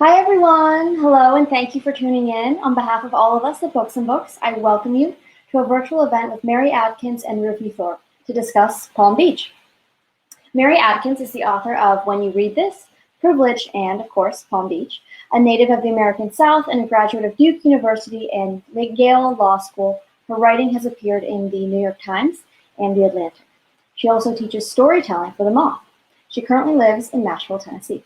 Hi everyone! Hello and thank you for tuning in. On behalf of all of us at Books and Books, I welcome you to a virtual event with Mary Adkins and Rufi Thorpe to discuss Palm Beach. Mary Adkins is the author of When You Read This, Privilege, and, of course, Palm Beach, a native of the American South and a graduate of Duke University and Yale Law School. Her writing has appeared in the New York Times and the Atlantic. She also teaches storytelling for the Moth. She currently lives in Nashville, Tennessee.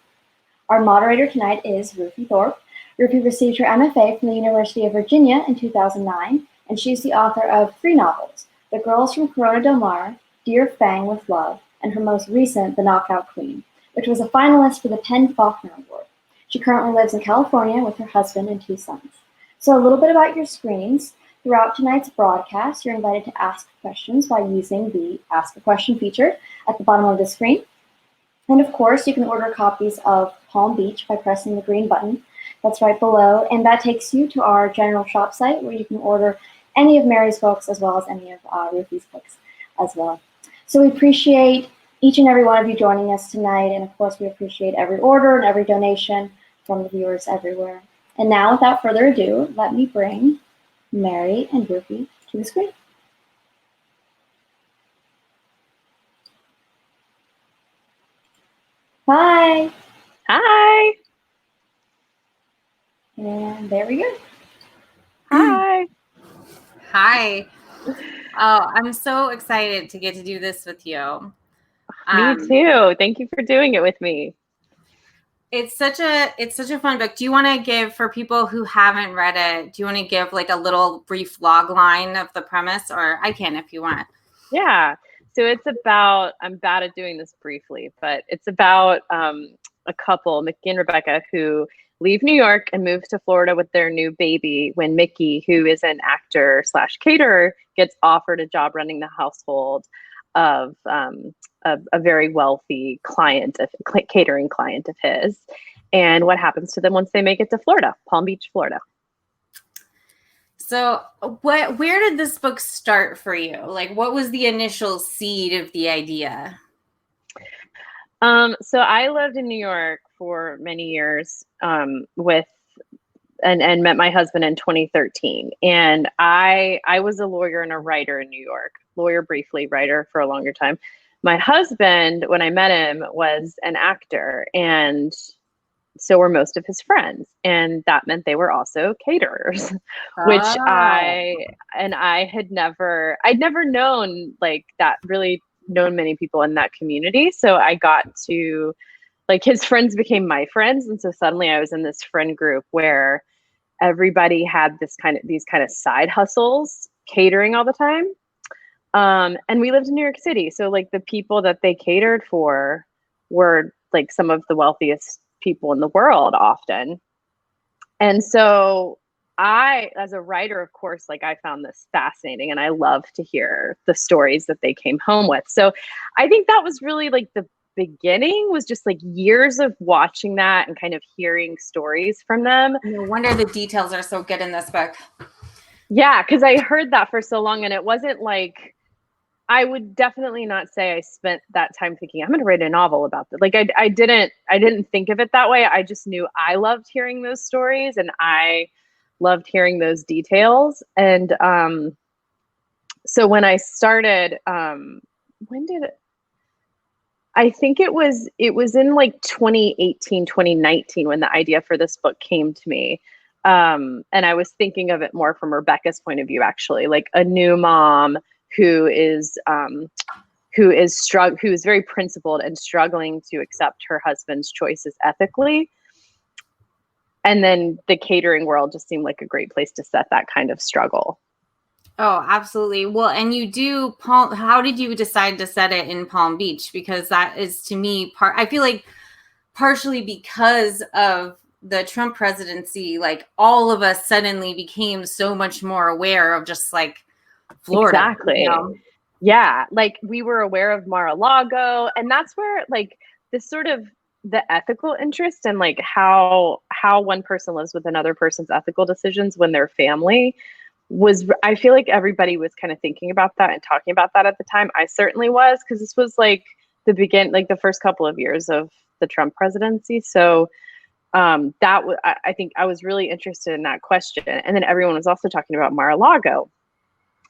Our moderator tonight is Rufi Thorpe. Rufi received her MFA from the University of Virginia in 2009, and she's the author of 3 novels, The Girls from Corona Del Mar, Dear Fang with Love, and her most recent, The Knockout Queen, which was a finalist for the Faulkner Award. She currently lives in California with her husband and 2 sons. So a little bit about your screens. Throughout tonight's broadcast, you're invited to ask questions by using the Ask a Question feature at the bottom of the screen. And of course, you can order copies of Palm Beach by pressing the green button that's right below, and that takes you to our general shop site where you can order any of Mary's books as well as any of Rufi's books as well. So we appreciate each and every one of you joining us tonight, and of course we appreciate every order and every donation from the viewers everywhere. And now, without further ado, let me bring Mary and Rufi to the screen. Hi. Hi. And there we go. Hi. Hi. Oh, I'm so excited to get to do this with you. Me too. Thank you for doing it with me. It's such a fun book. Do you want to give, for people who haven't read it, do you want to give like a little brief log line of the premise, or I can if you want? Yeah. So it's about, I'm bad at doing this briefly, but it's about a couple, Mickey and Rebecca, who leave New York and move to Florida with their new baby when Mickey, who is an actor / caterer, gets offered a job running the household of a very wealthy client, a catering client of his. And what happens to them once they make it to Florida, Palm Beach, Florida. So where did this book start for you? Like, what was the initial seed of the idea? So I lived in New York for many years with and met my husband in 2013. And I was a lawyer and a writer in New York. Lawyer briefly, writer for a longer time. My husband, when I met him, was an actor, and so were most of his friends. And that meant they were also caterers, which I'd never known like that, really known many people in that community. So I got to, like, his friends became my friends. And so suddenly I was in this friend group where everybody had these kind of side hustles, catering all the time. And we lived in New York City. So like the people that they catered for were like some of the wealthiest people in the world often. And so I, as a writer, of course, like I found this fascinating, and I love to hear the stories that they came home with. So I think that was really like the beginning, was just like years of watching that and kind of hearing stories from them. No wonder the details are so good in this book. Yeah, because I heard that for so long, and it wasn't like, I would definitely not say I spent that time thinking I'm going to write a novel about this. Like I didn't think of it that way. I just knew I loved hearing those stories, and I loved hearing those details. And so when I started, I think it was in like 2018, 2019 when the idea for this book came to me. And I was thinking of it more from Rebecca's point of view, actually, like a new mom who is very principled and struggling to accept her husband's choices ethically. And then the catering world just seemed like a great place to set that kind of struggle. Oh, absolutely. Well, and you do, how did you decide to set it in Palm Beach? Because that is, to me, I feel like partially because of the Trump presidency, like all of us suddenly became so much more aware of just like Florida. Exactly. You know? Yeah. Like we were aware of Mar-a-Lago, and that's where like this sort of the ethical interest and like how one person lives with another person's ethical decisions when they're family was, I feel like everybody was kind of thinking about that and talking about that at the time. I certainly was, because this was like the first couple of years of the Trump presidency. So I think I was really interested in that question. And then everyone was also talking about Mar-a-Lago.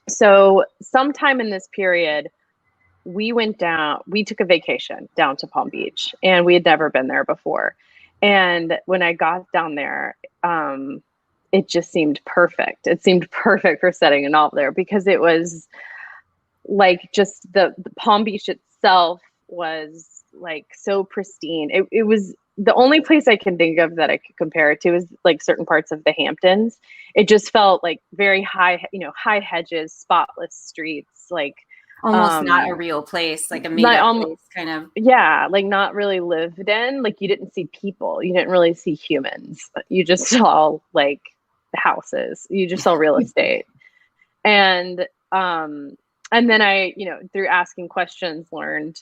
So sometime in this period, we took a vacation down to Palm Beach, and we had never been there before. And when I got down there, it just seemed perfect. It seemed perfect for setting a novel there, because it was like, just the Palm Beach itself was like so pristine. It was the only place I can think of that I could compare it to is like certain parts of the Hamptons. It just felt like very high, high hedges, spotless streets, like almost not a real place, like a made up place kind of. Yeah, like not really lived in. Like you didn't see people, you didn't really see humans. You just saw like houses. You just saw real estate. And then I, through asking questions, learned,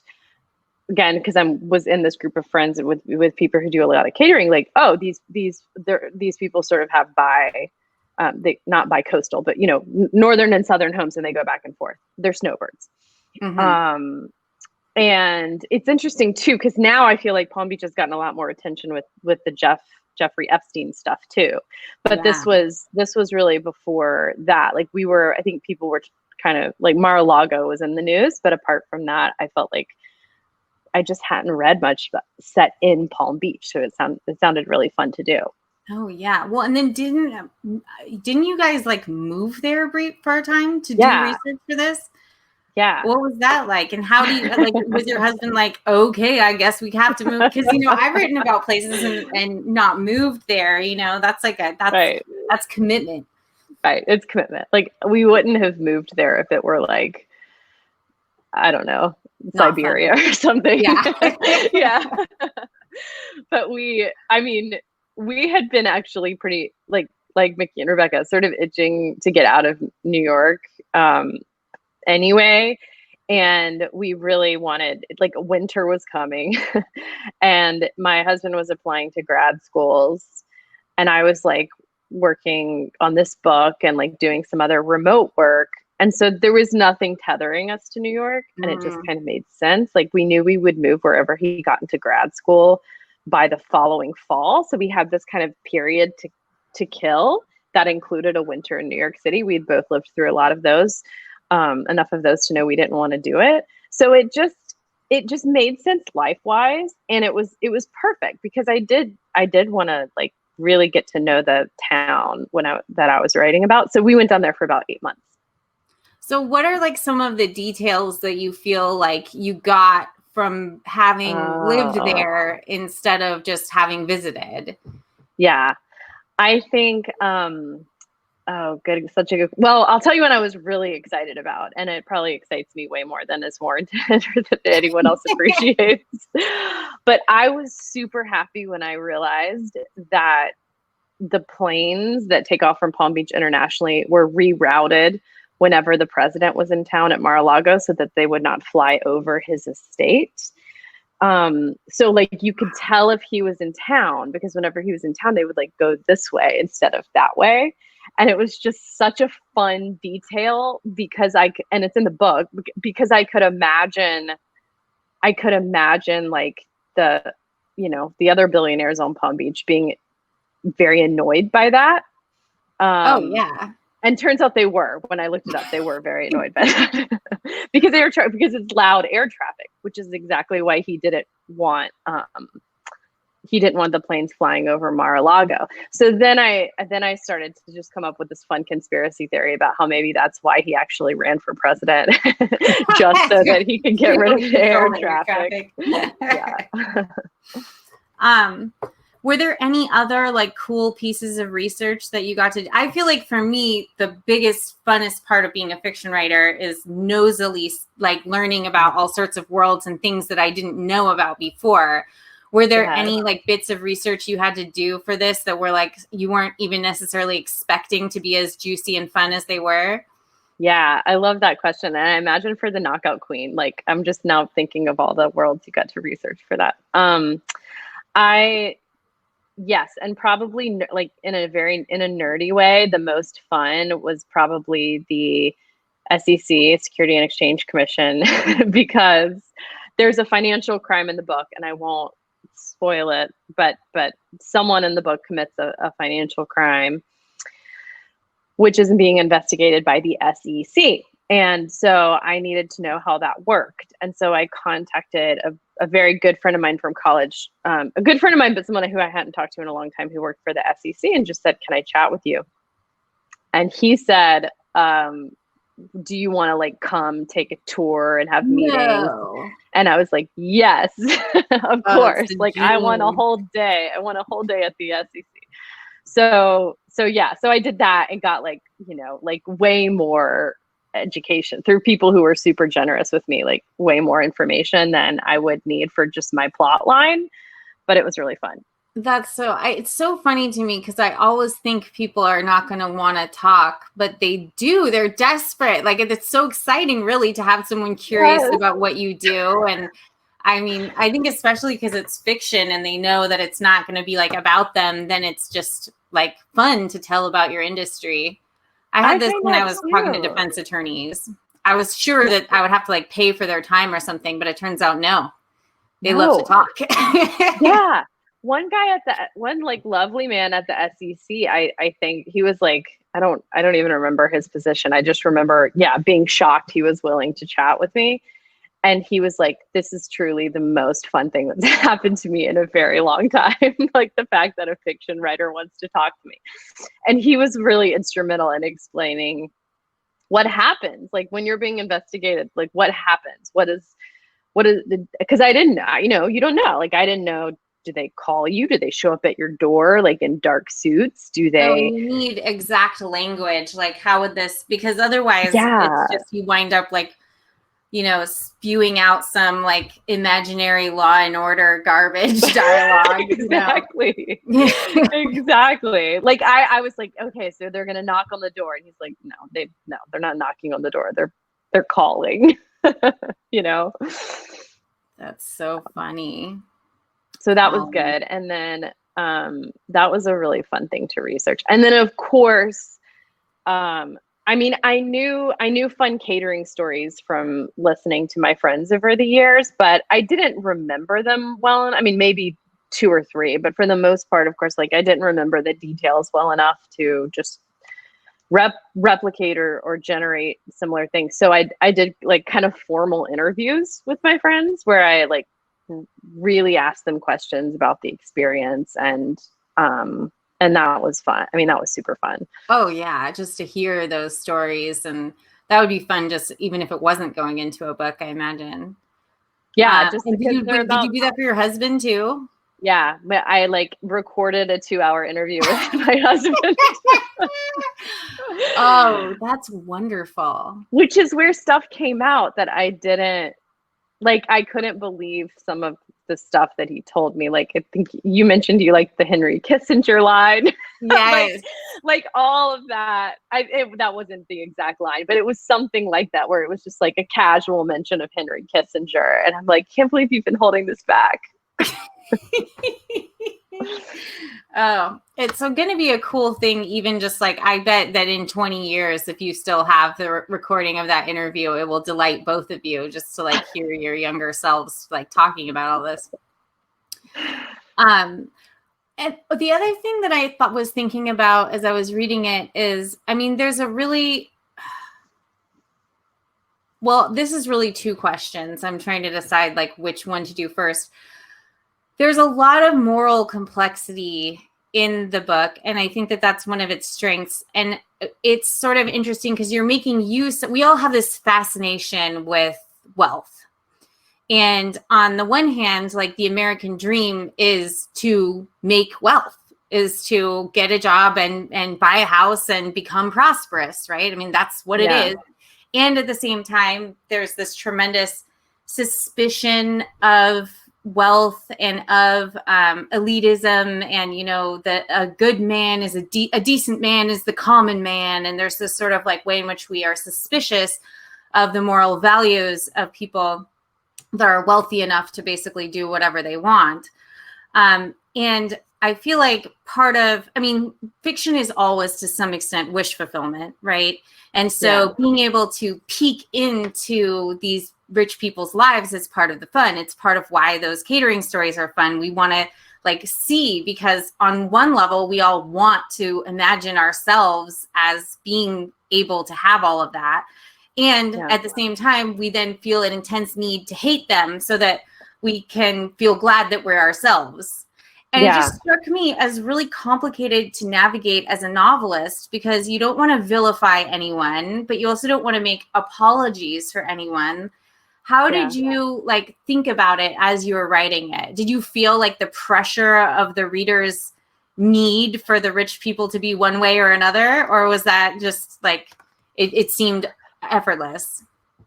again, because I was in this group of friends with people who do a lot of catering, like, oh, these people sort of have they not bi-coastal, but northern and southern homes, and they go back and forth. They're snowbirds. Mm-hmm. And it's interesting too, because now I feel like Palm Beach has gotten a lot more attention with the Jeffrey Epstein stuff too. But yeah. This was really before that. Like I think people were kind of like, Mar-a-Lago was in the news, but apart from that, I felt like I just hadn't read much set in Palm Beach, so it sounded really fun to do. Oh yeah, well, and then didn't you guys like move there for a time to do research for this? Yeah. What was that like? And how do you like? Was your husband like, okay, I guess we have to move? Because I've written about places and not moved there. That's like that's commitment. Right, it's commitment. Like we wouldn't have moved there if it were like, I don't know, Siberia or something. Yeah. Yeah. But we had been actually pretty like Mickey and Rebecca, sort of itching to get out of New York anyway. And we really wanted, like, winter was coming and my husband was applying to grad schools, and I was like working on this book and like doing some other remote work. And so there was nothing tethering us to New York, and it just kind of made sense. Like we knew we would move wherever he got into grad school by the following fall. So we had this kind of period to kill that included a winter in New York City. We'd both lived through a lot of those, enough of those to know we didn't want to do it. So it just made sense life-wise, and it was perfect because I did want to like really get to know the town that I was writing about. So we went down there for about 8 months. So what are like some of the details that you feel like you got from having lived there instead of just having visited? Yeah, I think, good. Such a good, well, I'll tell you what I was really excited about, and it probably excites me way more than is warranted or that anyone else appreciates. But I was super happy when I realized that the planes that take off from Palm Beach internationally were rerouted whenever the president was in town at Mar-a-Lago, so that they would not fly over his estate. So like you could tell if he was in town, because whenever he was in town, they would like go this way instead of that way. And it was just such a fun detail because and it's in the book, because I could imagine like the other billionaires on Palm Beach being very annoyed by that. Oh yeah. And turns out they were. When I looked it up, they were very annoyed by that because because it's loud air traffic, which is exactly why he didn't want the planes flying over Mar-a-Lago. So then I started to just come up with this fun conspiracy theory about how maybe that's why he actually ran for president, just so that he could get rid of the air traffic. Yeah. Were there any other like cool pieces of research that you got to? I feel like for me, the biggest, funnest part of being a fiction writer is nosily like learning about all sorts of worlds and things that I didn't know about before. Were there any like bits of research you had to do for this that were like you weren't even necessarily expecting to be as juicy and fun as they were? Yeah, I love that question. And I imagine for the Knockout Queen, like I'm just now thinking of all the worlds you got to research for that. Yes, and probably like in a nerdy way, the most fun was probably the SEC, Security and Exchange Commission, because there's a financial crime in the book, and I won't spoil it, but someone in the book commits a financial crime, which is being investigated by the SEC. And so I needed to know how that worked. And so I contacted a very good friend of mine from college, a good friend of mine, but someone who I hadn't talked to in a long time, who worked for the SEC, and just said, can I chat with you? And he said, do you want to like come take a tour and have meetings? No. And I was like, yes, of course. Like I want a dream. whole day. I want a whole day at the SEC. So yeah, so I did that and got like, you know, like way more education through people who were super generous with me, like way more information than I would need for just my plot line. But it was really fun. It's so funny to me because I always think people are not going to want to talk, but they do. They're desperate. Like it's so exciting really to have someone curious about what you do. And I mean, I think especially because it's fiction and they know that it's not going to be like about them, then it's just like fun to tell about your industry. I had this when I was talking to defense attorneys. I was sure that I would have to like pay for their time or something, but it turns out no. They love to talk. Yeah. One guy one like lovely man at the SEC, I think he was like, I don't even remember his position. I just remember, being shocked he was willing to chat with me. And he was like, this is truly the most fun thing that's happened to me in a very long time. Like the fact that a fiction writer wants to talk to me. And he was really instrumental in explaining what happens, like when you're being investigated, like what happens, what is, because I didn't know, you know, you don't know, like I didn't know, do they call you? Do they show up at your door, like in dark suits? Do they? So you need exact language. Like how would this, because otherwise it's just, you wind up like, you know, spewing out some like imaginary Law and Order garbage dialogue. Exactly. You know? Exactly. Like I was like, okay, so they're gonna knock on the door, and he's like, no, they're not knocking on the door. They're calling. You know. That's so funny. So that was good, and then that was a really fun thing to research. And then of course, I mean, I knew fun catering stories from listening to my friends over the years, but I didn't remember them well. I mean, maybe 2 or 3, but for the most part, of course, like I didn't remember the details well enough to just replicate or generate similar things. So I did like kind of formal interviews with my friends where I like really asked them questions about the experience, and that was fun. I mean, that was super fun. Oh yeah, just to hear those stories, and that would be fun. Just even if it wasn't going into a book, I imagine. Yeah, did you do that for your husband too? Yeah, but I like recorded a 2-hour interview with my husband. Oh, that's wonderful. Which is where stuff came out that I didn't like. I couldn't believe some of the stuff that he told me. Like I think you mentioned you like the Henry Kissinger line. Yes. like all of that. That wasn't the exact line, but it was something like that where it was just like a casual mention of Henry Kissinger. And I'm like, can't believe you've been holding this back. Oh, it's so going to be a cool thing. Even just like, I bet that in 20 years, if you still have the recording of that interview, it will delight both of you just to like hear your younger selves like talking about all this. And the other thing that I was thinking about as I was reading it is, I mean, there's a really, well, this is really 2 questions. I'm trying to decide like which one to do first. There's a lot of moral complexity in the book, and I think that that's one of its strengths. And it's sort of interesting because you're making use, we all have this fascination with wealth. And on the one hand, like the American dream is to make wealth, is to get a job and buy a house and become prosperous, right? I mean, that's what it is. And at the same time, there's this tremendous suspicion of wealth and of elitism, and you know that a good man is a decent man is the common man, and there's this sort of like way in which we are suspicious of the moral values of people that are wealthy enough to basically do whatever they want. And I feel like fiction is always to some extent wish fulfillment, right? And so being able to peek into these rich people's lives is part of the fun. It's part of why those catering stories are fun. We want to see, because on one level, we all want to imagine ourselves as being able to have all of that. And at the same time, we then feel an intense need to hate them so that we can feel glad that we're ourselves. And it just struck me as really complicated to navigate as a novelist, because you don't want to vilify anyone, but you also don't want to make apologies for anyone. How did you think about it as you were writing it? Did you feel like the pressure of the reader's need for the rich people to be one way or another? Or was that just it seemed effortless?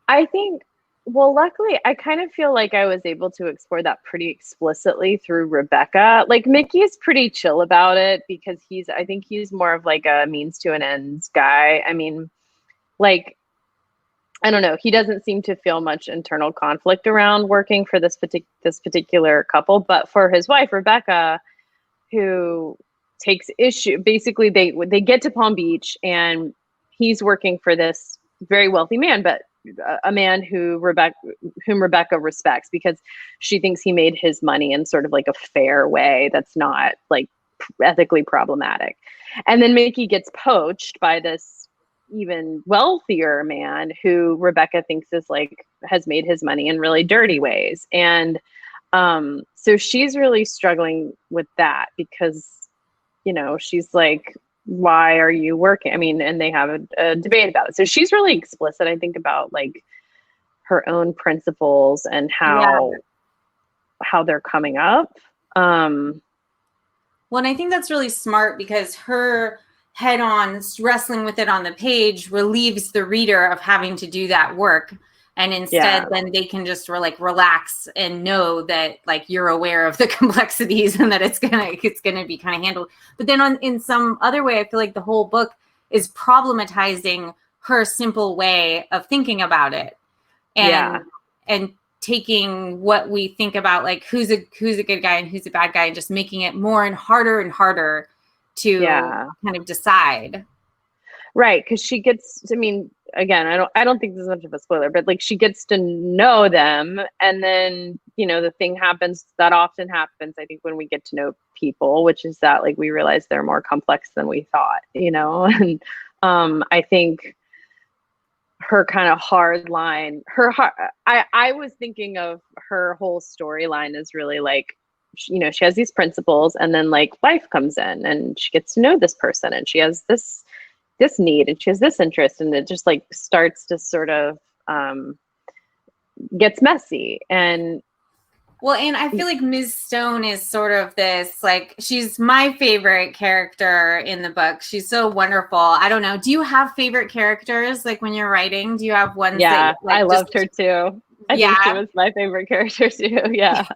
I think, well, luckily, I kind of feel like I was able to explore that pretty explicitly through Rebecca. Mickey's pretty chill about it, because I think he's more of a means to an ends guy. I mean, I don't know. He doesn't seem to feel much internal conflict around working for this particular couple, but for his wife, Rebecca, who takes issue, basically they get to Palm Beach and he's working for this very wealthy man, but a man whom Rebecca respects, because she thinks he made his money in sort of a fair way that's not ethically problematic. And then Mickey gets poached by this even wealthier man who Rebecca thinks is has made his money in really dirty ways. And so she's really struggling with that, because she's why are you working? I mean, and they have a debate about it. So she's really explicit, I think, about her own principles and how they're coming up. Well, and I think that's really smart, because her head-on wrestling with it on the page relieves the reader of having to do that work. And instead, then they can just relax and know that you're aware of the complexities and that it's gonna be kind of handled. But then in some other way, I feel like the whole book is problematizing her simple way of thinking about it, and taking what we think about who's a good guy and who's a bad guy, and just making it more and harder to kind of decide. Right, because she gets, I mean, again, I don't think this is much of a spoiler, but she gets to know them, and then the thing happens that often happens, I think, when we get to know people, which is that we realize they're more complex than we thought, and I think her kind of hard line, I was thinking of her whole storyline as really she has these principles, and then life comes in and she gets to know this person, and she has this need, and she has this interest, and it just starts to sort of gets messy. And I feel like Ms. Stone is sort of this, she's my favorite character in the book. She's so wonderful. I don't know. Do you have favorite characters when you're writing? Do you have ones that I loved her too. I think she was my favorite character too. Yeah.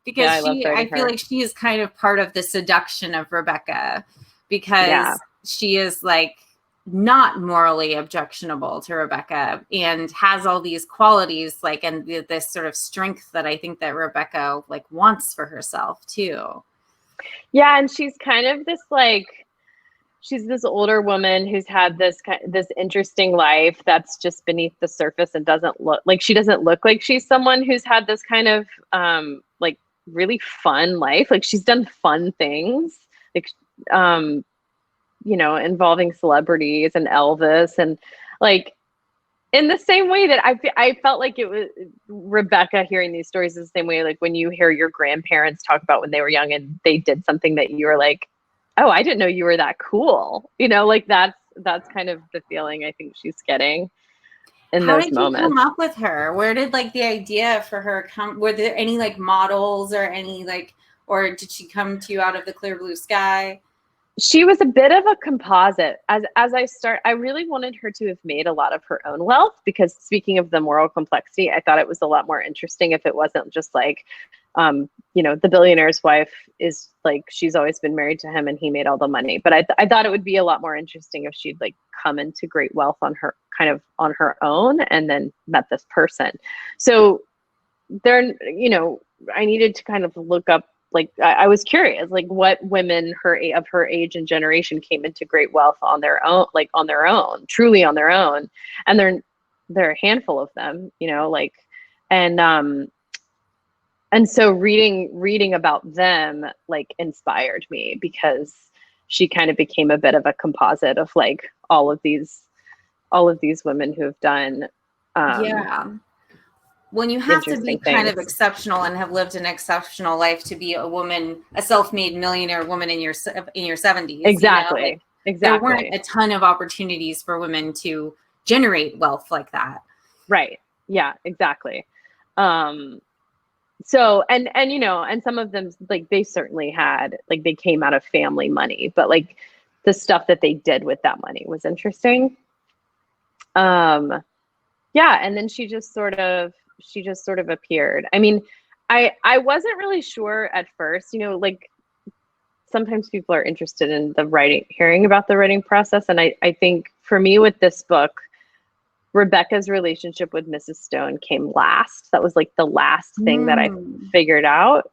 Because I feel like she is kind of part of the seduction of Rebecca, because she is not morally objectionable to Rebecca, and has all these qualities and this sort of strength that I think that Rebecca wants for herself too. Yeah, and she's kind of this she's this older woman who's had this interesting life that's just beneath the surface, and doesn't look like she's someone who's had this kind of really fun life. She's done fun things involving celebrities and Elvis, and in the same way that I felt like it was Rebecca hearing these stories is the same way when you hear your grandparents talk about when they were young and they did something that you were oh, I didn't know you were that cool. That's kind of the feeling I think she's getting in those moments. How did you come up with her? Where did the idea for her come? Were there any models or any or did she come to you out of the clear blue sky? She was a bit of a composite. I really wanted her to have made a lot of her own wealth, because speaking of the moral complexity, I thought it was a lot more interesting if it wasn't just the billionaire's wife is she's always been married to him and he made all the money. But I thought it would be a lot more interesting if she'd come into great wealth on her own, and then met this person. So there, I needed to kind of look up I was curious, like what women of her age and generation came into great wealth on their own, truly on their own. And there are a handful of them, like, and so reading about them like inspired me, because she kind of became a bit of a composite of like all of these women who have done when you have to be kind of things. exceptional and have lived an exceptional life to be a woman, a self-made millionaire woman in your 70s. Exactly. There weren't a ton of opportunities for women to generate wealth like that. Right. Yeah, exactly. So, and some of them, like, they certainly had, like, they came out of family money, but like the stuff that they did with that money was interesting. Yeah. And then she just sort of appeared. I mean, I wasn't really sure at first, like sometimes people are interested in hearing about the writing process. And I think for me with this book, Rebecca's relationship with Mrs. Stone came last. That was like the last thing that I figured out.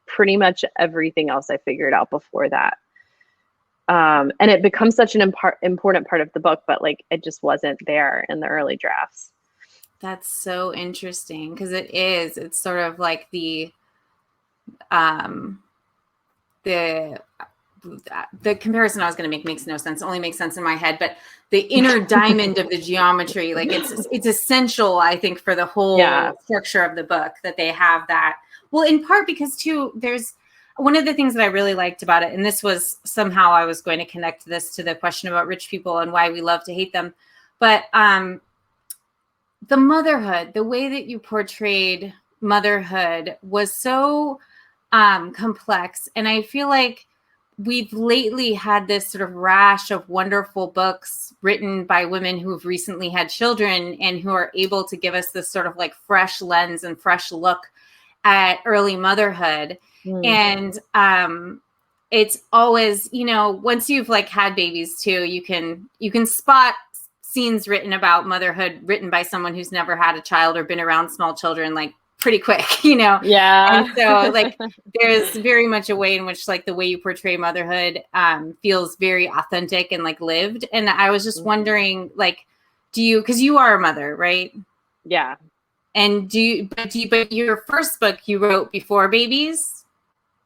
Pretty much everything else I figured out before that. And it becomes such an important part of the book, but like it just wasn't there in the early drafts. That's so interesting, because it's sort of like the comparison I was going to make makes no sense. It only makes sense in my head, but the inner diamond of the geometry, like it's essential, I think, for the whole structure of the book that they have that. Well, in part because too, there's one of the things that I really liked about it, and this was somehow I was going to connect this to the question about rich people and why we love to hate them. But the motherhood, the way that you portrayed motherhood was so complex. And I feel like we've lately had this sort of rash of wonderful books written by women who have recently had children and who are able to give us this sort of like fresh lens and fresh look at early motherhood. And it's always, once you've like had babies too, you can spot scenes written about motherhood written by someone who's never had a child or been around small children, like pretty quick, Yeah. And so like there's very much a way in which like the way you portray motherhood feels very authentic and like lived. And I was just wondering, like, because you are a mother, right? Yeah. And but your first book you wrote before babies?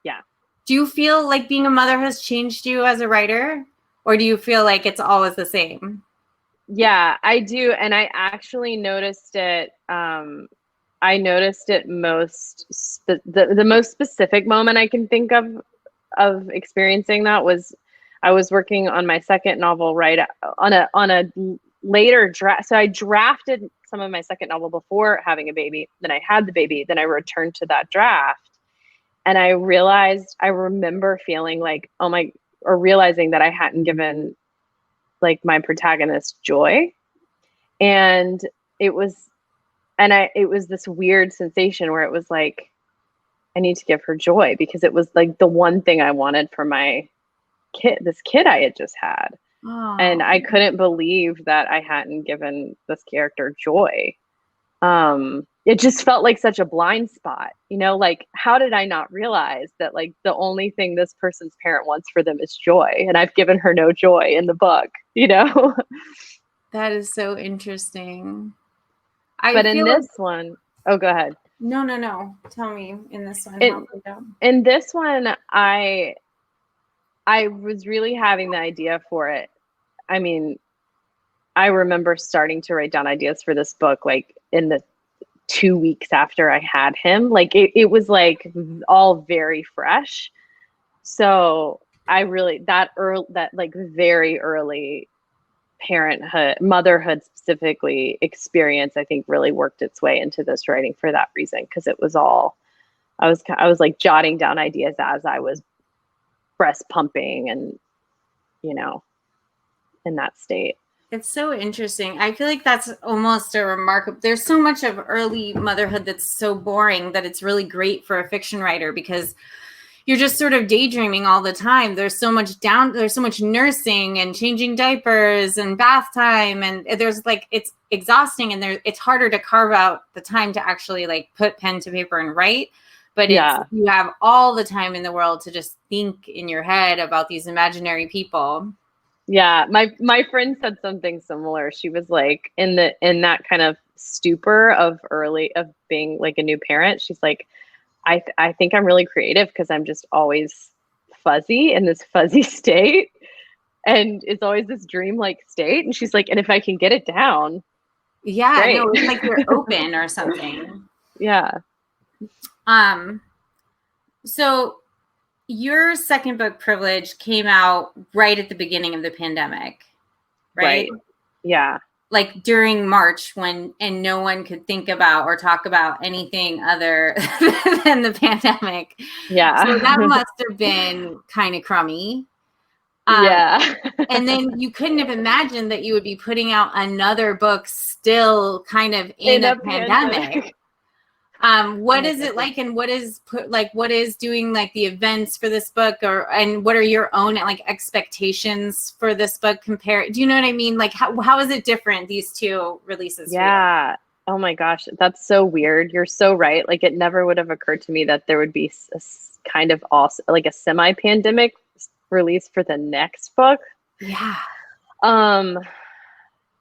Yeah. Do you feel like being a mother has changed you as a writer, or do you feel like it's always the same? Yeah, I do. And I actually noticed it. I noticed it the most specific moment I can think of experiencing that was I was working on my second novel on a later draft. So I drafted some of my second novel before having a baby. Then I had the baby. Then I returned to that draft. And I remember feeling like, realizing that I hadn't given like my protagonist joy. And it was this weird sensation where it was like, I need to give her joy, because it was like the one thing I wanted for my kid, this kid I had just had. Oh. And I couldn't believe that I hadn't given this character joy. It just felt like such a blind spot, like, how did I not realize that like the only thing this person's parent wants for them is joy, and I've given her no joy in the book, That is so interesting. But in this one, go ahead. No. Tell me in this one. In this one, I was really having the idea for it. I mean, I remember starting to write down ideas for this book, like in the 2 weeks after I had him. Like it was like all very fresh. So I really, that like very early motherhood specifically experience, I think really worked its way into this writing for that reason. Cause it was all, I was like jotting down ideas as I was breast pumping and, in that state. It's so interesting. I feel like that's almost a remarkable, there's so much of early motherhood that's so boring that it's really great for a fiction writer, because you're just sort of daydreaming all the time. There's so much nursing and changing diapers and bath time. And there's like, it's exhausting, and it's harder to carve out the time to actually like put pen to paper and write. but Yeah. you have all the time in the world to just think in your head about these imaginary people. Yeah, my friend said something similar. She was like in that kind of stupor of being like a new parent. She's like, I think I'm really creative because I'm just always fuzzy in this fuzzy state, and it's always this dreamlike state. And she's like, and if I can get it down, Yeah, great. no, it's like you're open or something. Yeah. So your second book, Privilege, came out right at the beginning of the pandemic, right? Yeah. Like during March and no one could think about or talk about anything other than the pandemic. Yeah. So that must have been kind of crummy. Yeah. And then you couldn't have imagined that you would be putting out another book still kind of in a pandemic. What is it like, and what is doing like the events for this book, and what are your own like expectations for this book compared? Do you know what I mean? Like how is it different, these two releases? Yeah. Oh my gosh, that's so weird. You're so right. Like it never would have occurred to me that there would be a kind of also like a semi-pandemic release for the next book. Yeah.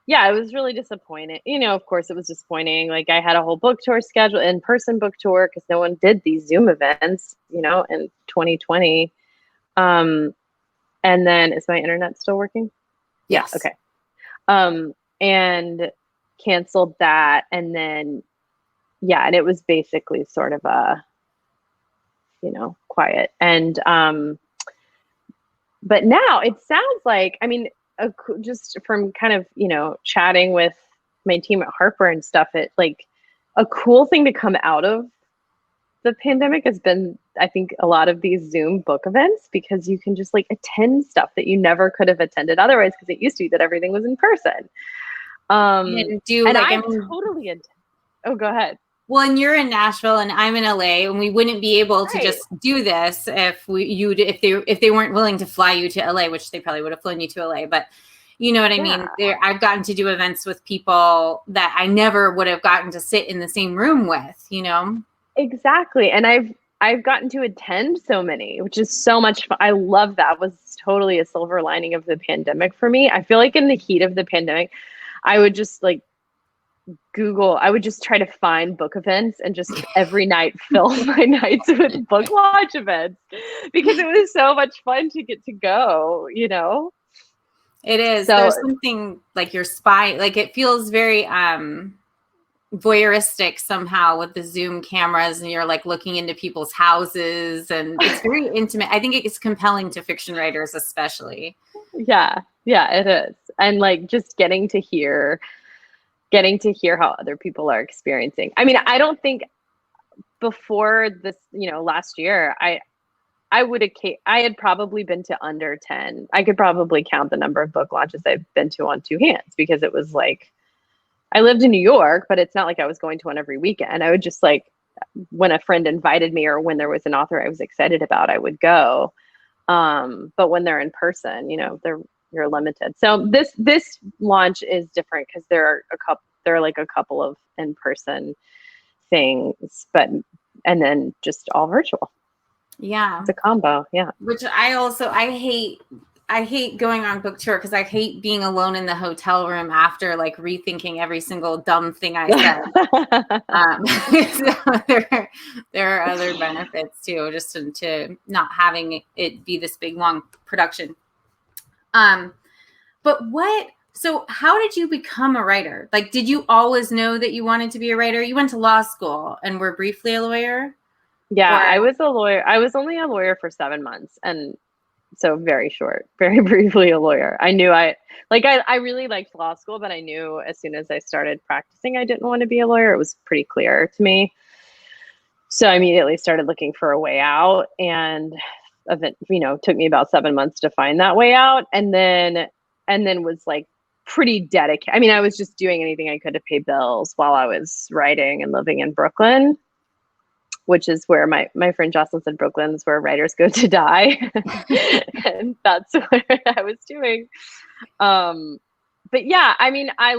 Yeah, it was really disappointing. You know, of course it was disappointing. Like I had a whole book tour scheduled, in-person book tour, because no one did these Zoom events, you know, in 2020. And then is my internet still working? Yes. Yeah, okay. And canceled that. And then, yeah, and it was basically sort of a, you know, quiet. And, but now it sounds like, I mean, just from kind of, you know, chatting with my team at Harper and stuff, it like a cool thing to come out of the pandemic has been, I think, a lot of these Zoom book events, because you can just like attend stuff that you never could have attended otherwise, because it used to be that everything was in person. And I'm totally into. Oh, go ahead. Well, and you're in Nashville and I'm in LA, and we wouldn't be able to just do this if they weren't willing to fly you to LA, which they probably would have flown you to LA. But you know what I mean? I've gotten to do events with people that I never would have gotten to sit in the same room with, you know? Exactly. And I've gotten to attend so many, which is so much fun. I love that. It was totally a silver lining of the pandemic for me. I feel like in the heat of the pandemic, I would just like I would just try to find book events and just every night fill my nights with book launch events, because it was so much fun to get to go, you know? It is. So, there's something like your spy, like it feels very voyeuristic somehow with the Zoom cameras, and you're like looking into people's houses, and it's very intimate. I think it's compelling to fiction writers, especially. Yeah, it is. And like just getting to hear how other people are experiencing. I mean, I don't think before this, you know, last year, I had probably been to under 10. I could probably count the number of book launches I've been to on two hands, because it was like, I lived in New York, but it's not like I was going to one every weekend. I would just like, when a friend invited me or when there was an author I was excited about, I would go. But when they're in person, you know, you're limited. So this launch is different because there are a couple of in-person things, and then just all virtual. Yeah. It's a combo. Yeah. Which I hate going on book tour, because I hate being alone in the hotel room after like rethinking every single dumb thing I said. So there are other benefits too, just to not having it be this big long production. So how did you become a writer? Like, did you always know that you wanted to be a writer? You went to law school and were briefly a lawyer? Yeah, I was a lawyer. I was only a lawyer for 7 months. And so very short, very briefly a lawyer. I knew I really liked law school, but I knew as soon as I started practicing, I didn't want to be a lawyer. It was pretty clear to me. So I immediately started looking for a way out, and it took me about 7 months to find that way out. And then was like pretty dedicated. I mean, I was just doing anything I could to pay bills while I was writing and living in Brooklyn, which is where my friend Jocelyn said Brooklyn is where writers go to die. And that's what I was doing. but yeah, I mean, I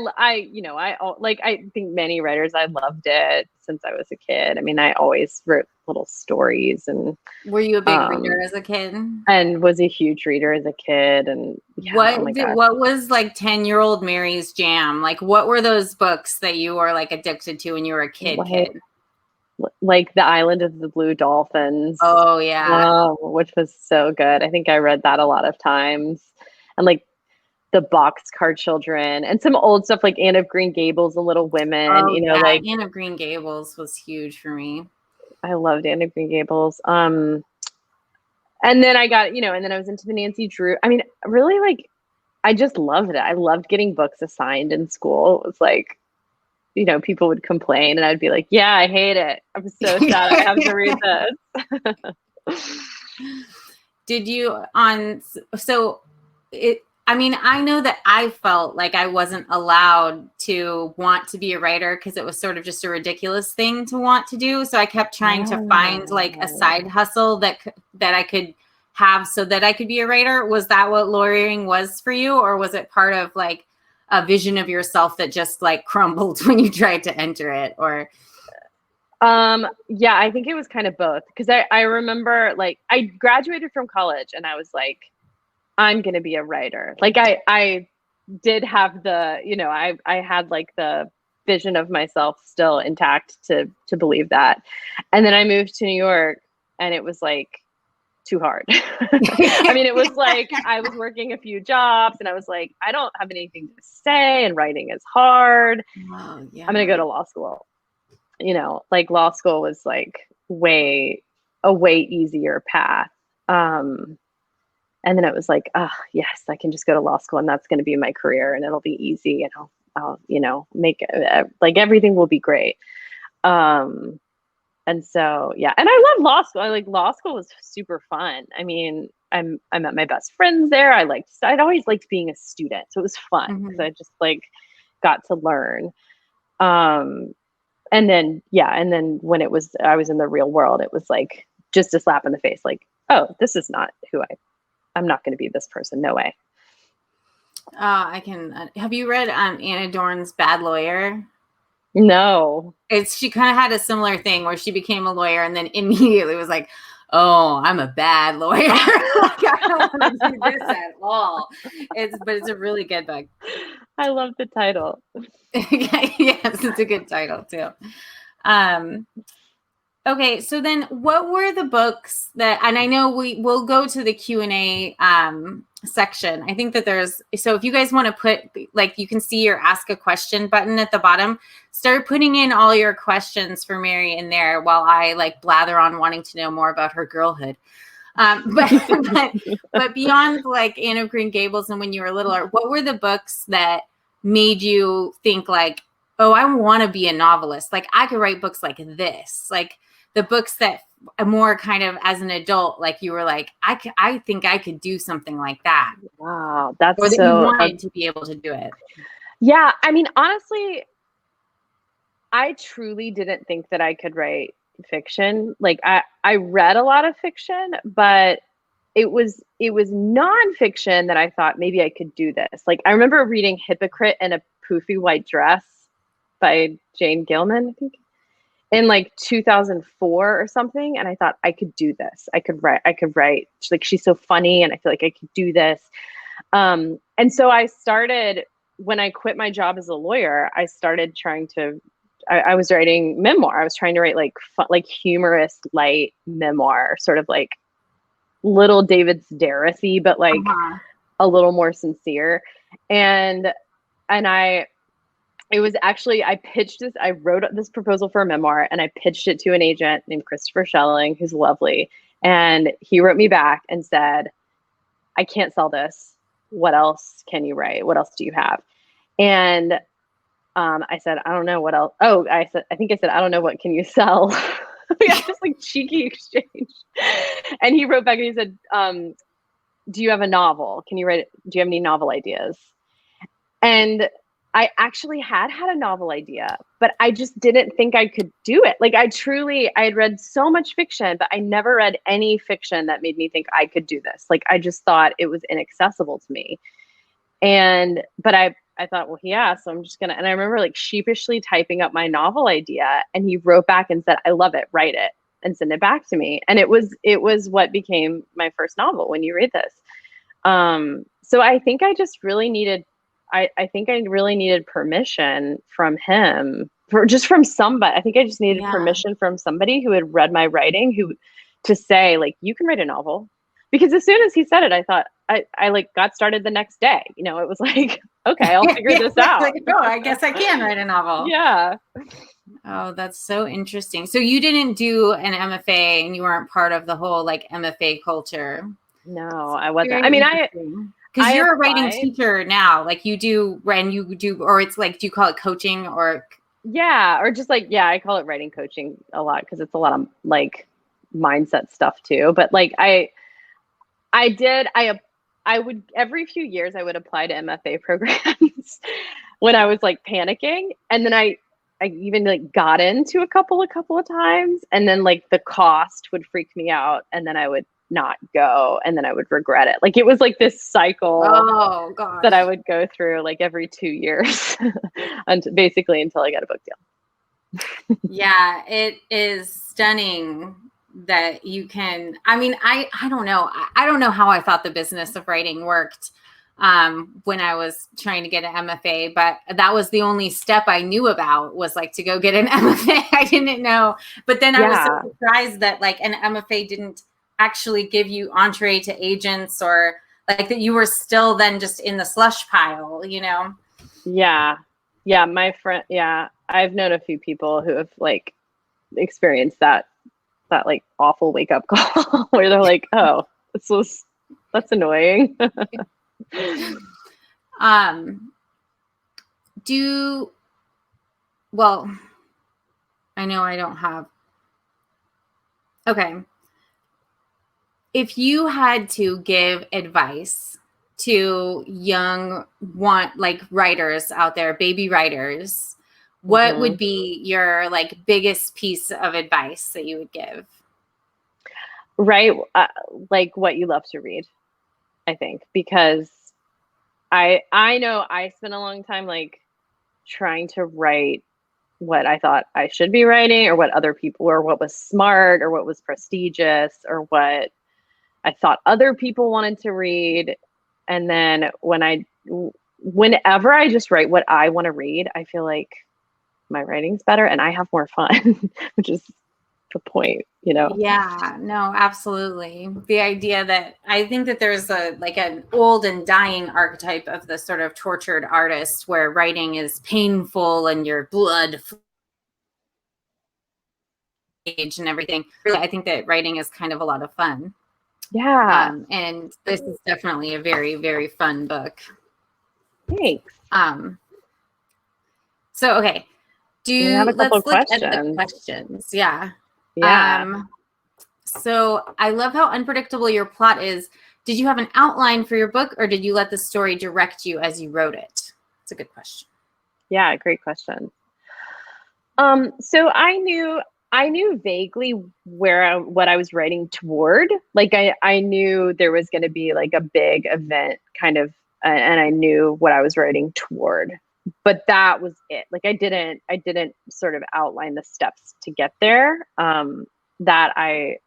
think many writers, I loved it since I was a kid. I mean, I always wrote little stories and Were you a big reader as a kid? and was a huge reader as a kid. And yeah, what was like 10-year-old Mary's jam? Like, what were those books that you were like addicted to when you were a kid? Like The Island of the Blue Dolphins. Oh yeah. Which was so good. I think I read that a lot of times. And like the Boxcar Children and some old stuff like Anne of Green Gables and Little Women. Like Anne of Green Gables was huge for me. I loved Anne of Green Gables. And then I got, and then I was into the Nancy Drew. I mean, really, like, I just loved it. I loved getting books assigned in school. It was like, people would complain and I'd be like, yeah, I hate it. I'm so sad I have to read this. Did you I know that I felt like I wasn't allowed to want to be a writer because it was sort of just a ridiculous thing to want to do. So I kept trying to find like a side hustle that I could have so that I could be a writer. Was that what lawyering was for you? Or was it part of like a vision of yourself that just like crumbled when you tried to enter it? Or yeah, I think it was kind of both. Because I remember like I graduated from college and I was like, I'm going to be a writer. Like I did have the, I had like the vision of myself still intact to believe that. And then I moved to New York and it was like too hard. I mean, it was like I was working a few jobs and I was like, I don't have anything to say and writing is hard. Oh, yeah. I'm going to go to law school. Like law school was like a way easier path. And then it was like, yes, I can just go to law school and that's going to be my career and it'll be easy and I'll make it, like everything will be great. And so, yeah. And I love law school. Law school was super fun. I mean, I met my best friends there. I'd always liked being a student. So it was fun because I just like got to learn. And then when I was in the real world, it was like just a slap in the face. Like, oh, this is not who I'm not going to be this person. No way. Have you read Anna Dorn's Bad Lawyer? No. She kind of had a similar thing where she became a lawyer and then immediately was like, oh, I'm a bad lawyer. Like, I don't want to do this at all. But it's a really good book. I love the title. Yes, it's a good title too. Okay, so then what were the books that, and I know we'll go to the Q&A section. I think that so if you guys want to put, like, you can see your ask a question button at the bottom, start putting in all your questions for Mary in there while I like blather on wanting to know more about her girlhood. But beyond like Anne of Green Gables and when you were littler, what were the books that made you think like, oh, I want to be a novelist? Like I could write books like this, like the books that more kind of as an adult, like you were like, I think I could do something like that. Wow. That's or that you wanted to be able to do it. Yeah. I mean, honestly, I truly didn't think that I could write fiction. Like I read a lot of fiction, but it was nonfiction that I thought maybe I could do this. Like I remember reading Hypocrite in a Poofy White Dress by Jane Gilman, I think, in like 2004 or something. And I thought I could do this. I could write. Like she's so funny and I feel like I could do this. And so I started, when I quit my job as a lawyer, I started trying to, I was writing memoir. I was trying to write like fun, like humorous, light memoir, sort of like little David Sedaris-y, but like a little more sincere. And it was actually, I wrote this proposal for a memoir and I pitched it to an agent named Christopher Schelling, who's lovely. And he wrote me back and said, I can't sell this. What else can you write? What else do you have? And I said, I don't know what else. Oh, I think I said, I don't know. What can you sell? We had this like cheeky exchange. And he wrote back and he said, do you have a novel? Can you write it? Do you have any novel ideas? And I actually had a novel idea, but I just didn't think I could do it. Like I had read so much fiction, but I never read any fiction that made me think I could do this. Like I just thought it was inaccessible to me. But I I thought, well, he asked, so I'm just gonna. And I remember like sheepishly typing up my novel idea, and he wrote back and said, "I love it. Write it and send it back to me." And it was what became my first novel. When you read this, so I think I just really needed. I think I really needed permission from him, from somebody. I think I just needed permission from somebody who had read my writing, to say like, you can write a novel. Because as soon as he said it, I thought I like got started the next day. You know, it was like, okay, I'll figure this out. Like, oh, I guess I can write a novel. Yeah. Oh, that's so interesting. So you didn't do an MFA, and you weren't part of the whole like MFA culture. No, I wasn't. I mean, because you're a writing teacher now, like you do, or it's like, do you call it coaching or? Yeah, or just like, I call it writing coaching a lot because it's a lot of like mindset stuff too. But like I would every few years I would apply to MFA programs when I was like panicking, and then I even like got into a couple of times, and then like the cost would freak me out, and then I would not go, and then I would regret it. Like it was like this cycle that I would go through like every 2 years basically until I got a book deal. Yeah, it is stunning that you can. I mean, I don't know. I don't know how I thought the business of writing worked when I was trying to get an MFA, but that was the only step I knew about, was like to go get an MFA. I didn't know. But then I was so surprised that like an MFA didn't actually give you entree to agents, or like that you were still then just in the slush pile, you know? Yeah. My friend. Yeah. I've known a few people who have like experienced that like awful wake up call where they're like, oh, that's annoying. Well, I know I don't have. Okay. If you had to give advice to young writers out there, baby writers, what would be your like biggest piece of advice that you would give? Right. Like what you love to read, I think, because I know I spent a long time like trying to write what I thought I should be writing, or what other people, or what was smart, or what was prestigious, or what I thought other people wanted to read. And then whenever I just write what I want to read, I feel like my writing's better and I have more fun, which is the point, you know? Yeah, no, absolutely. The idea that I think that there's an old and dying archetype of the sort of tortured artist, where writing is painful and your blood age and everything. Really, I think that writing is kind of a lot of fun. Yeah. And this is definitely a very, very fun book. Thanks. So, okay. Let's look at the questions. Yeah. Yeah. So I love how unpredictable your plot is. Did you have an outline for your book, or did you let the story direct you as you wrote it? It's a good question. Yeah, great question. So I knew vaguely what I was writing toward. Like I knew there was going to be like a big event kind of, and I knew what I was writing toward. But that was it. Like I didn't sort of outline the steps to get there. That I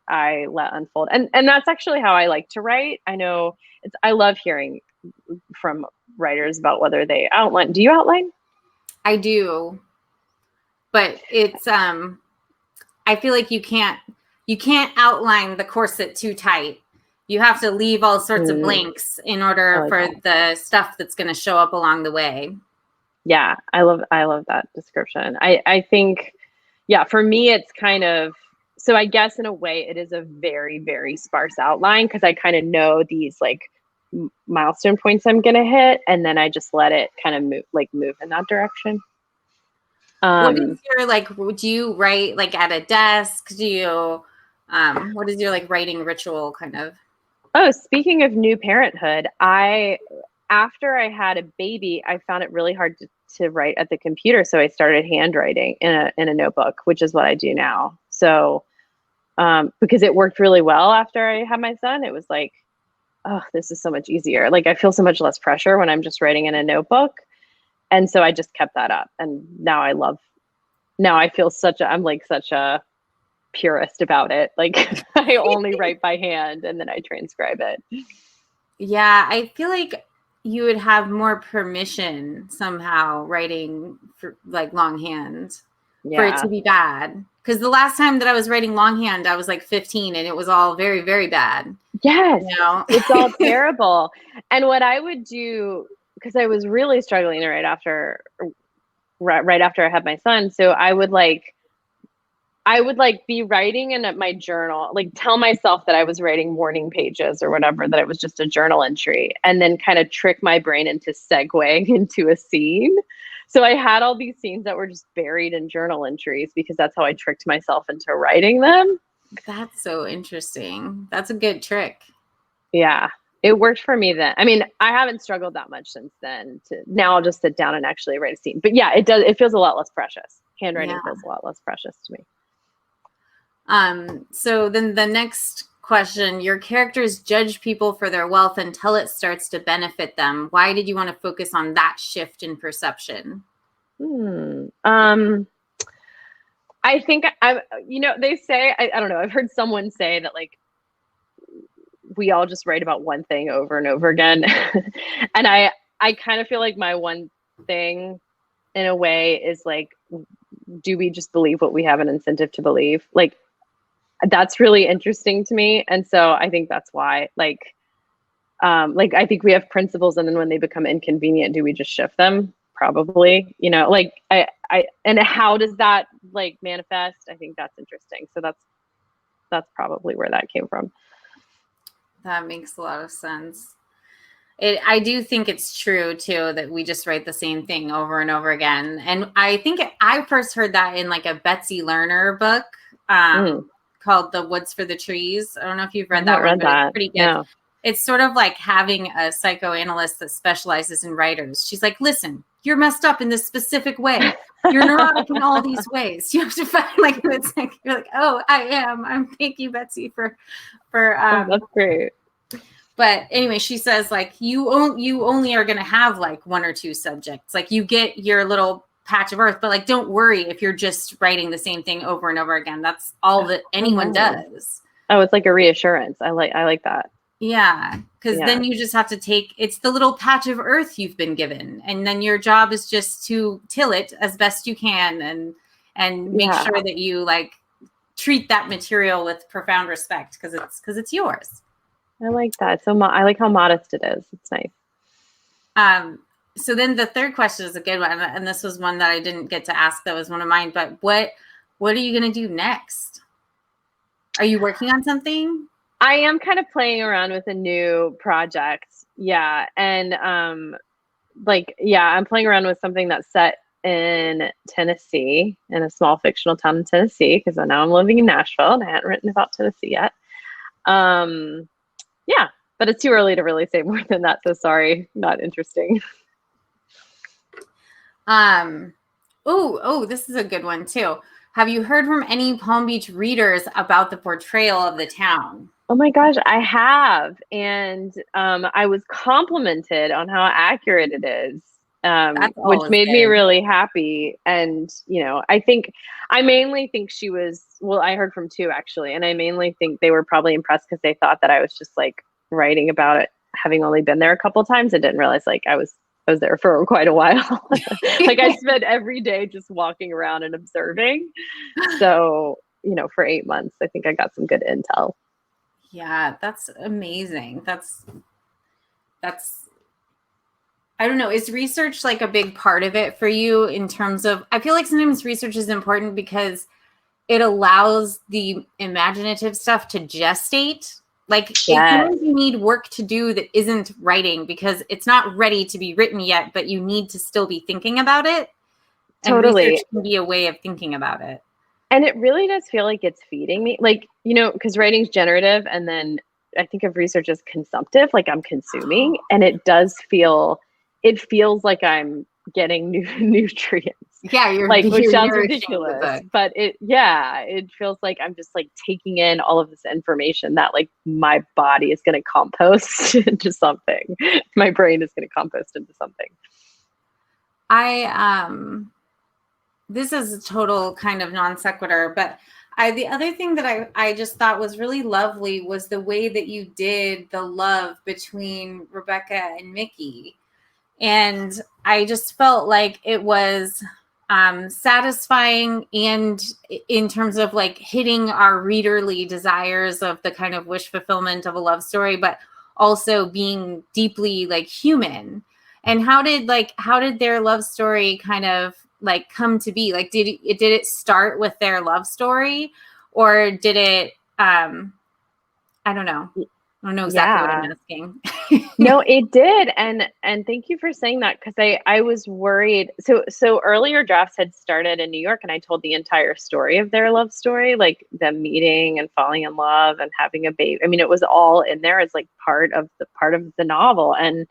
let unfold, and that's actually how I like to write. I know I love hearing from writers about whether they outline. Do you outline? I do, but it's I feel like you can't outline the corset too tight. You have to leave all sorts of blanks in order for the stuff that's going to show up along the way. Yeah, I love that description. I think, yeah, for me, it's kind of, so I guess in a way it is a very, very sparse outline, because I kind of know these like milestone points I'm going to hit, and then I just let it kind of move in that direction. What is your, like, do you write like at a desk? Do you, what is your like writing ritual kind of? Oh, speaking of new parenthood, after I had a baby, I found it really hard to write at the computer. So I started handwriting in a notebook, which is what I do now. So, because it worked really well after I had my son, it was like, oh, this is so much easier. Like I feel so much less pressure when I'm just writing in a notebook. And so I just kept that up. And now I feel I'm like such a purist about it. Like I only write by hand and then I transcribe it. Yeah, I feel like you would have more permission somehow writing for like longhand for it to be bad. Because the last time that I was writing longhand, I was like 15 and it was all very, very bad. Yes, you know? It's all terrible. And what I would do, because I was really struggling right after I had my son, so I would be writing in my journal, like tell myself that I was writing morning pages or whatever, that it was just a journal entry, and then kind of trick my brain into segueing into a scene. So I had all these scenes that were just buried in journal entries because that's how I tricked myself into writing them. That's so interesting. That's a good trick. Yeah, it worked for me then. I mean, I haven't struggled that much since then. Now I'll just sit down and actually write a scene. But yeah, it does. It feels a lot less precious. Handwriting feels a lot less precious to me. So then the next question, your characters judge people for their wealth until it starts to benefit them. Why did you want to focus on that shift in perception? I think they say, I don't know, I've heard someone say that like we all just write about one thing over and over again. And I kind of feel like my one thing in a way is like, do we just believe what we have an incentive to believe? Like, that's really interesting to me. And so I think that's why, I think we have principles, and then when they become inconvenient, do we just shift them? Probably, and how does that like manifest? I think that's interesting. So that's probably where that came from. That makes a lot of sense. I do think it's true too that we just write the same thing over and over again. And I think I first heard that in like a Betsy Lerner book called The Woods for the Trees. I don't know if you've read that one, but it's pretty good. No. It's sort of like having a psychoanalyst that specializes in writers. She's like, listen, you're messed up in this specific way. You're neurotic in all these ways. You have to find it's like, you're like, oh, I am. Thank you, Betsy, for that's great. But anyway, she says like, you only are going to have like one or two subjects. Like you get your little patch of earth, but like, don't worry if you're just writing the same thing over and over again. That's all that anyone does. Oh, it's like a reassurance. I like that. Yeah, because then you just have to it's the little patch of earth you've been given, and then your job is just to till it as best you can and make sure that you like treat that material with profound respect because it's yours. I like that. So I like how modest it is. It's nice. So then the third question is a good one, and this was one that I didn't get to ask. That was one of mine. But what are you going to do next? Are you working on something? I am kind of playing around with a new project. Yeah. And I'm playing around with something that's set in Tennessee, in a small fictional town in Tennessee, because now I'm living in Nashville and I hadn't written about Tennessee yet. Yeah, but it's too early to really say more than that. So sorry, not interesting. This is a good one too. Have you heard from any Palm Beach readers about the portrayal of the town? Oh my gosh, I have. And I was complimented on how accurate it is, which made me really happy. And, I mainly think I heard from two actually. And I mainly think they were probably impressed because they thought that I was just like writing about it, having only been there a couple of times. I didn't realize like I was there for quite a while. Like I spent every day just walking around and observing. So, for 8 months, I think I got some good intel. Yeah, that's amazing. That's I don't know. Is research like a big part of it for you in terms of, I feel like sometimes research is important because it allows the imaginative stuff to gestate. Like sometimes you need work to do that isn't writing because it's not ready to be written yet, but you need to still be thinking about it. Totally. And research can be a way of thinking about it. And it really does feel like it's feeding me, like, because writing's generative, and then I think of research as consumptive, like I'm consuming, and it feels like I'm getting nutrients. Yeah, which sounds ridiculous, but it feels like I'm just like taking in all of this information that like my body is going to compost into something. My brain is going to compost into something. This is a total kind of non sequitur, but the other thing that I just thought was really lovely was the way that you did the love between Rebecca and Mickey. And I just felt like it was satisfying, and in terms of like hitting our readerly desires of the kind of wish fulfillment of a love story, but also being deeply like human. And how did their love story kind of like come to be? Like, did it start with their love story, or did it I don't know. I don't know exactly what I'm asking. No, it did. And thank you for saying that, because I was worried. So earlier drafts had started in New York, and I told the entire story of their love story, like them meeting and falling in love and having a baby. I mean, it was all in there as like part of the novel. And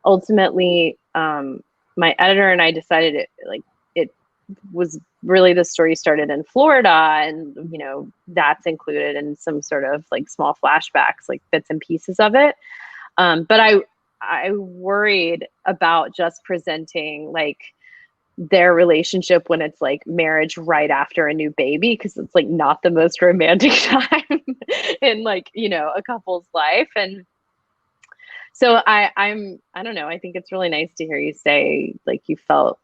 ultimately, my editor and I decided it was really, the story started in Florida, and that's included in some sort of like small flashbacks, like bits and pieces of it. But I worried about just presenting like their relationship when it's like marriage right after a new baby, because it's like not the most romantic time in like a couple's life. And so I don't know, I think it's really nice to hear you say like you felt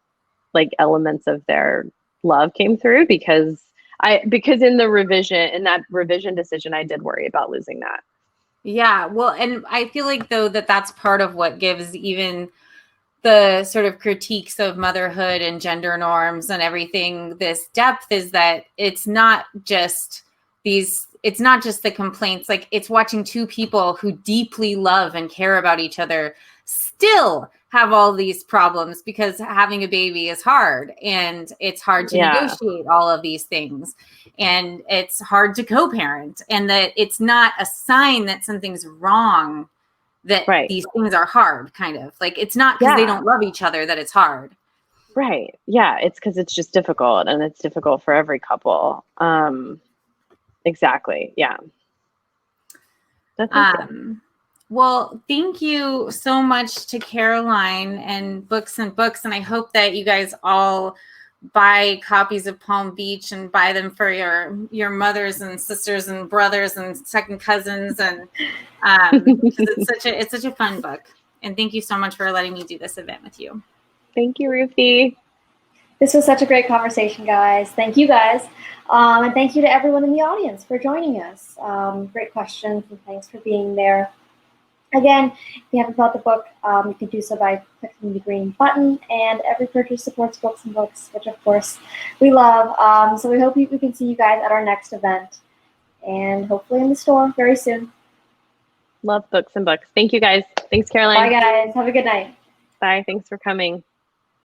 like elements of their love came through, because in that revision decision, I did worry about losing that. Yeah, well, and I feel like though that's part of what gives even the sort of critiques of motherhood and gender norms and everything this depth, is that it's not just the complaints. Like, it's watching two people who deeply love and care about each other still have all these problems, because having a baby is hard, and it's hard to negotiate all of these things, and it's hard to co-parent, and that it's not a sign that something's wrong, that these things are hard, kind of like, it's not because they don't love each other that it's hard. Right. Yeah. It's because it's just difficult, and it's difficult for every couple. Exactly. Yeah. Well, thank you so much to Caroline and Books and Books. And I hope that you guys all buy copies of Palm Beach and buy them for your mothers and sisters and brothers and second cousins. And it's such a fun book. And thank you so much for letting me do this event with you. Thank you, Rufi. This was such a great conversation, guys. Thank you, guys. And thank you to everyone in the audience for joining us. Great questions, and thanks for being there. Again, if you haven't bought the book, you can do so by clicking the green button, and every purchase supports Books and Books, which of course we love. So we hope we can see you guys at our next event, and hopefully in the store very soon. Love Books and Books. Thank you, guys. Thanks, Caroline. Bye, guys. Have a good night. Bye. Thanks for coming.